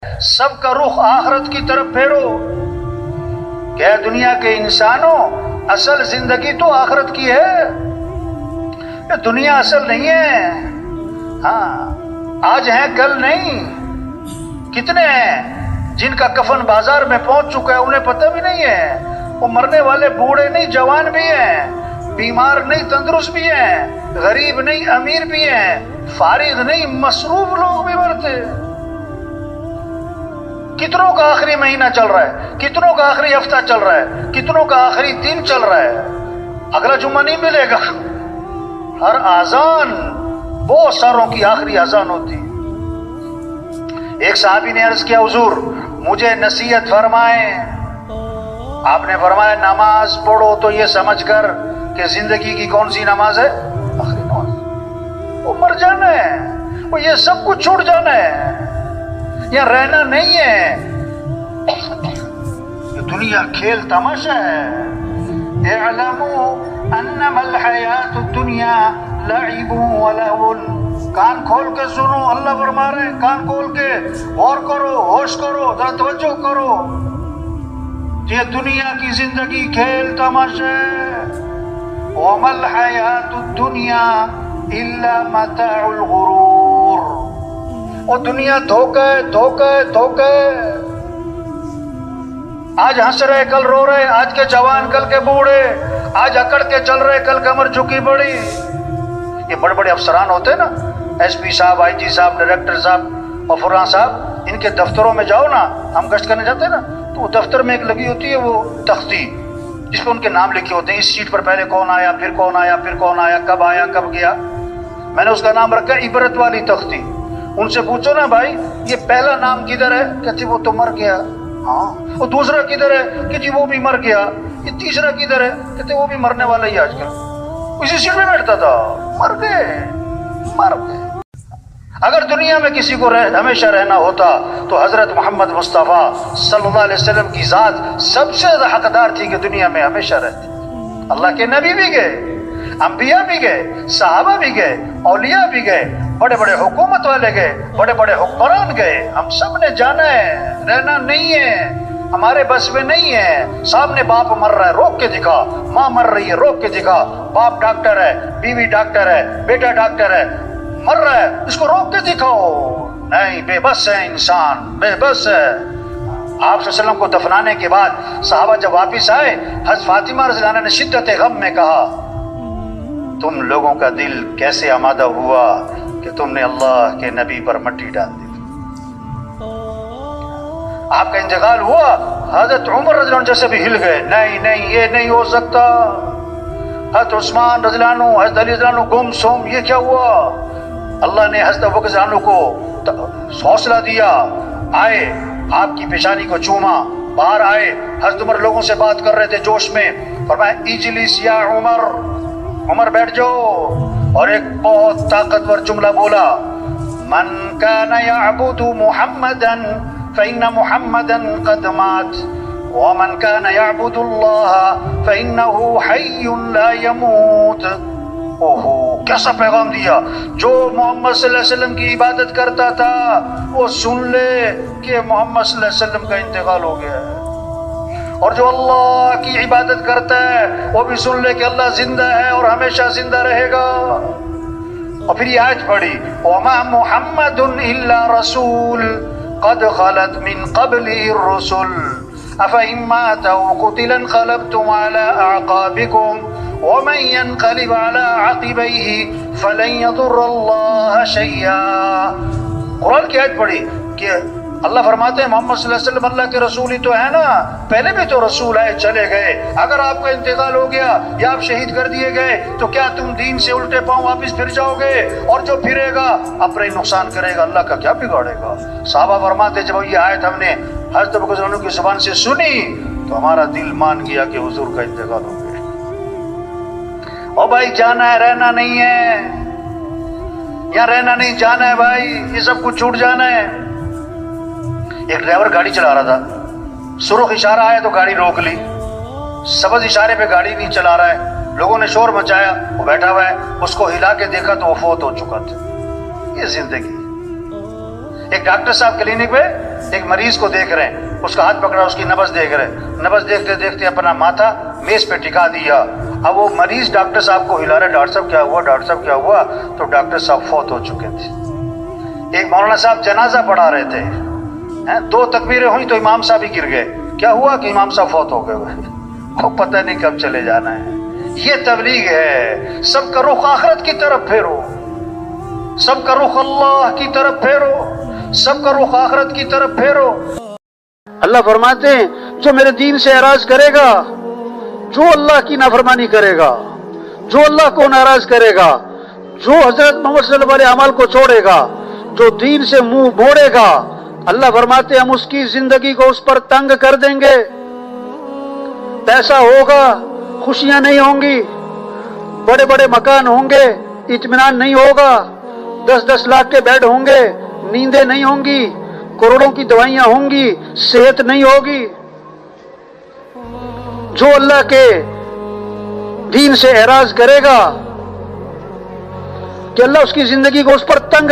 سب کا رخ آخرت کی طرف پھیرو کہ دنیا کے انسانوں اصل زندگی تو آخرت کی ہے، یہ دنیا اصل نہیں ہے۔ ہاں آج ہیں کل نہیں۔ کتنے ہیں جن کا کفن بازار میں پہنچ چکا ہے انہیں پتہ بھی نہیں ہے، وہ مرنے والے بوڑھے نہیں جوان بھی ہیں، بیمار نہیں تندرست بھی ہیں، غریب نہیں امیر بھی ہیں، فارغ نہیں مصروف لوگ بھی مرتے۔ کتنوں کا آخری مہینہ چل رہا ہے، کتنوں کا آخری ہفتہ چل رہا ہے، کتنوں کا آخری دن چل رہا ہے، اگلا جمعہ نہیں ملے گا۔ ہر اذان بہت ساروں کی آخری اذان ہوتی۔ ایک صحابی نے عرض کیا حضور مجھے نصیحت فرمائیں۔ آپ نے فرمایا نماز پڑھو تو یہ سمجھ کر کہ زندگی کی کون سی نماز ہے؟ آخری نماز۔ وہ مر جانا ہے، وہ یہ سب کچھ چھوڑ جانا ہے، یہاں رہنا نہیں ہے۔ یہ دنیا کھیل تماشا ہے۔ اعلموا انما الحیات الدنیا لعب ولہو۔ کان کھول کے سنو، اللہ فرما رہے ہیں کان کھول کے غور کرو، ہوش کرو، ذرا توجہ کرو۔ یہ دنیا کی زندگی کھیل تماشا ہے۔ وما الحیات الدنیا الا متاع الغرور۔ وہ دنیا دھوکہ ہے، دھوکہ ہے، دھوکہ ہے۔ آج ہنس رہے کل رو رہے، آج کے جوان کل کے بوڑھے، آج اکڑ کے چل رہے کل کمر جھکی پڑی۔ یہ بڑے بڑے افسران ہوتے ہیں نا، ایس پی صاحب، آئی جی صاحب، ڈائریکٹر صاحب اور فلاں صاحب، ان کے دفتروں میں جاؤ نا، ہم گشت کرنے جاتے ہیں نا، تو وہ دفتر میں ایک لگی ہوتی ہے وہ تختی جس پہ ان کے نام لکھے ہوتے ہیں، اس سیٹ پر پہلے کون آیا، پھر کون آیا، پھر کون آیا، کب گیا۔ میں نے اس کا نام رکھا عبرت والی تختی۔ ان سے پوچھو نا بھائی یہ پہلا نام کدھر ہے؟ کہتے وہ تو مر گیا۔ ہاں وہ دوسرا کدھر ہے؟ کہ جی وہ بھی مر گیا۔ یہ تیسرا کدھر ہے؟ کہتے وہ بھی مرنے والا ہی آج کل، اسی سیٹ میں بیٹھتا تھا، مر گئے۔ اگر دنیا میں کسی کو ہمیشہ رہنا ہوتا تو حضرت محمد مصطفیٰ صلی اللہ علیہ وسلم کی ذات سب سے زیادہ حقدار تھی کہ دنیا میں ہمیشہ رہتی۔ اللہ کے نبی بھی گئے، انبیاء بھی گئے، صحابہ بھی گئے، اولیاء بھی گئے، بڑے بڑے حکومت والے گئے، بڑے بڑے حکمران گئے۔ ہم سب نے جانا ہے، رہنا نہیں ہے، ہمارے بس میں نہیں ہے۔ سامنے باپ مر رہا ہے، روک کے دکھا، ماں مر رہی ہے، روک کے دکھا، باپ ڈاکٹر ہے، بیوی ڈاکٹر ہے، بیٹا ڈاکٹر ہے، مر رہا ہے، اس کو روک کے دکھاؤ۔ نہیں، بے بس ہے انسان، بے بس ہے۔ آپ صلی اللہ علیہ وسلم کو دفنانے کے بعد صحابہ جب واپس آئے، حضرت فاطمہ رضی اللہ عنہا نے شدت غم میں کہا تم لوگوں کا دل کیسے آمادہ ہوا کہ تم نے اللہ کے نبی پر مٹی ڈال دی۔ آپ کا انتقال ہوا، حضرت عمر رضی اللہ عنہ جیسے بھی ہل گئے، نہیں یہ نہیں ہو سکتا۔ حضرت عثمان رضی اللہ عنہ، حضرت علی رضی اللہ عنہ گم سوم، یہ کیا ہوا؟ اللہ نے حضرت ابوبکر رضی اللہ عنہ کو حوصلہ دیا، آئے آپ کی پیشانی کو چوما، باہر آئے، حضرت عمر لوگوں سے بات کر رہے تھے جوش میں، فرمایا اجلس یا عمر، عمر بیٹھ جاؤ، اور ایک بہت طاقتور جملہ بولا، من کان یعبد محمدا فإن محمدا قد مات ومن كان يعبد الله فإنه حي لا يموت۔ اوہو کیسا پیغام دیا! جو محمد صلی اللہ علیہ وسلم کی عبادت کرتا تھا وہ سن لے کہ محمد صلی اللہ علیہ وسلم کا انتقال ہو گیا ہے، اور جو اللہ کی عبادت کرتا ہے وہ بھی سن لے کہ اللہ زندہ ہے اور ہمیشہ زندہ رہے گا۔ اور پھر یہ آیت پڑھی، وما محمد الا رسول قد خلت من قبله الرسل افإن مات أو قتل انقلبتم على أعقابكم ومن ينقلب على عقبيه فلن يضر الله شيئا۔ قرآن کی آیت پڑھی کہ اللہ فرماتے ہیں محمد صلی اللہ علیہ وسلم اللہ کے رسول ہی تو ہے نا، پہلے بھی تو رسول آئے چلے گئے، اگر آپ کا انتقال ہو گیا یا آپ شہید کر دیے گئے تو کیا تم دین سے الٹے پاؤں واپس پھر جاؤ گے؟ اور جو پھرے گا اپنا ہی نقصان کرے گا، اللہ کا کیا بگاڑے گا؟ صحابہ فرماتے جب یہ آیت ہم نے حضرت ابوبکر رضی اللہ عنہ کی زبان سے سنی تو ہمارا دل مان گیا کہ حضور کا انتقال ہو گیا۔ اور بھائی جانا ہے، رہنا نہیں ہے، یہاں رہنا نہیں، جانا ہے بھائی، یہ سب کچھ چھوٹ جانا ہے۔ ایک ڈرائیور گاڑی چلا رہا تھا، سرخ اشارہ آیا تو گاڑی روک لی، سبز اشارے پہ گاڑی نہیں چلا رہا ہے، لوگوں نے شور مچایا، وہ بیٹھا ہوا ہے، اس کو ہلا کے دیکھا تو وہ فوت ہو چکا تھا۔ یہ زندگی، ایک ڈاکٹر صاحب کلینک پہ ایک مریض کو دیکھ رہے ہیں، اس کا ہاتھ پکڑا، اس کی نبض دیکھ رہے ہیں، نبض دیکھتے دیکھتے اپنا ماتھا میز پہ ٹکا دیا. اب وہ مریض ڈاکٹر صاحب کو ہلا رہا، ڈاکٹر صاحب کیا ہوا، ڈاکٹر صاحب کیا ہوا؟ تو ڈاکٹر صاحب فوت ہو چکے تھے. ایک مولانا صاحب جنازہ پڑھا رہے تھے، 2 تکبیریں ہوئی تو امام صاحب ہی گر گئے. کیا ہوا کہ امام صاحب فوت ہو گئے وہ پتہ نہیں کب چلے جانا ہے. یہ تبلیغ ہے. سب کا رخ آخرت کی طرف پھیرو، سب کا رخ اللہ کی طرف پھیرو، سب کا رخ آخرت کی طرف پھیرو. اللہ فرماتے ہیں جو میرے دین سے اعراض کرے گا، جو اللہ کی نافرمانی کرے گا، جو اللہ کو ناراض کرے گا، جو حضرت محمد صلی اللہ علیہ وسلم کو چھوڑے گا، جو دین سے منہ موڑے گا، اللہ فرماتے ہیں ہم اس کی زندگی کو اس پر تنگ کر دیں گے. پیسہ ہوگا، خوشیاں نہیں ہوں گی، بڑے بڑے مکان ہوں گے، اطمینان نہیں ہوگا، 10-10 لاکھ کے بیڈ ہوں گے، نیندیں نہیں ہوں گی، کروڑوں کی دوائیاں ہوں گی، صحت نہیں ہوگی. جو اللہ کے دین سے اعراض کرے گا کہ اللہ اس کی زندگی کو اس پر تنگ